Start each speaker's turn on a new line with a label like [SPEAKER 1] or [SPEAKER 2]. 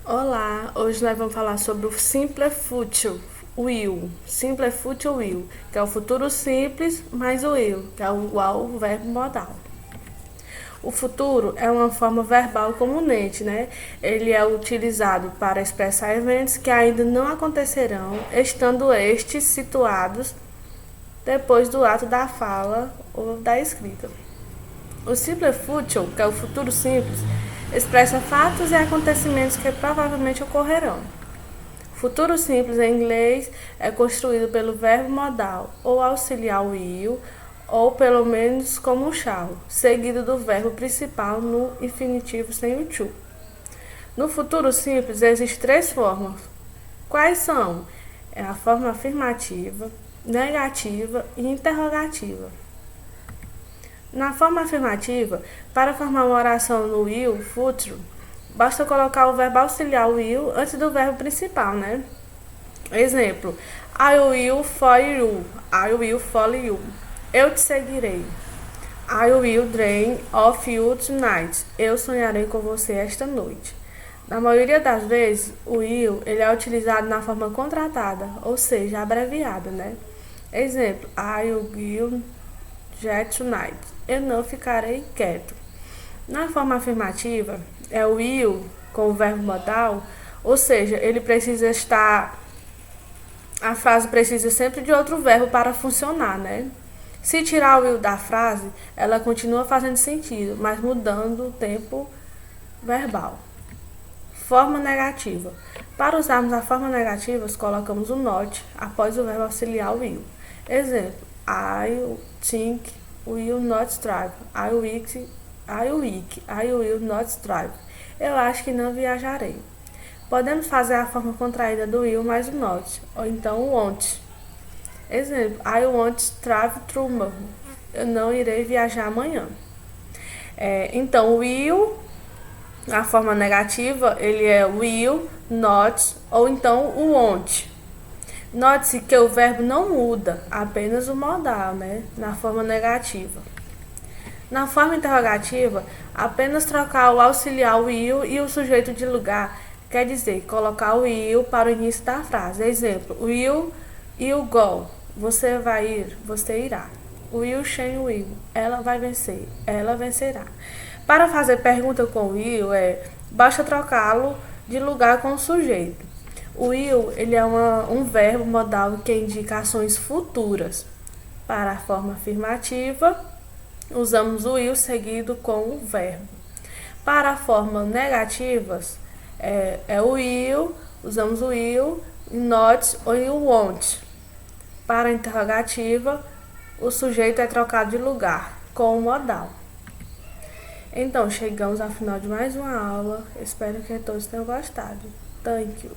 [SPEAKER 1] Olá, hoje nós vamos falar sobre o Simple Future Will. Simple Future Will, que é o futuro simples mais o will, que é igual o verbo modal. O futuro é uma forma verbal comunente, né? Ele é utilizado para expressar eventos que ainda não acontecerão, estando estes situados depois do ato da fala ou da escrita. O Simple Future, que é o futuro simples, expressa fatos e acontecimentos que provavelmente ocorrerão. Futuro simples em inglês é construído pelo verbo modal ou auxiliar will, ou pelo menos como um shall, seguido do verbo principal no infinitivo sem o to. No futuro simples existem três formas. Quais são? É a forma afirmativa, negativa e interrogativa. Na forma afirmativa, para formar uma oração no will, future, basta colocar o verbo auxiliar will antes do verbo principal, né? Exemplo: I will follow you. I will follow you. Eu te seguirei. I will dream of you tonight. Eu sonharei com você esta noite. Na maioria das vezes, o will ele é utilizado na forma contratada, ou seja, abreviada, né? Exemplo: I will get tonight. Eu não ficarei quieto. Na forma afirmativa, é o will com o verbo modal, ou seja, ele precisa estar. A frase precisa sempre de outro verbo para funcionar, né? Se tirar o will da frase, ela continua fazendo sentido, mas mudando o tempo verbal. Forma negativa. Para usarmos a forma negativa, colocamos o not após o verbo auxiliar will. Exemplo: I think will not drive. I will not drive. Eu acho que não viajarei. Podemos fazer a forma contraída do will mais o not, ou então o won't. Exemplo: I won't drive tomorrow. Eu não irei viajar amanhã. Então, o will, a forma negativa, ele é will, not, ou então o won't. Note-se que o verbo não muda, apenas o modal, né? Na forma negativa. Na forma interrogativa, apenas trocar o auxiliar will e o sujeito de lugar, quer dizer, colocar o will para o início da frase. Exemplo: will you go? Você vai ir, você irá. Will she will? Ela vai vencer, ela vencerá. Para fazer pergunta com will, basta trocá-lo de lugar com o sujeito. O will ele é um verbo modal que indica ações futuras. Para a forma afirmativa, usamos o will seguido com o verbo. Para a forma negativas, o will, usamos o will, not ou o won't. Para a interrogativa, o sujeito é trocado de lugar com o modal. Então, chegamos ao final de mais uma aula. Espero que todos tenham gostado. Thank you.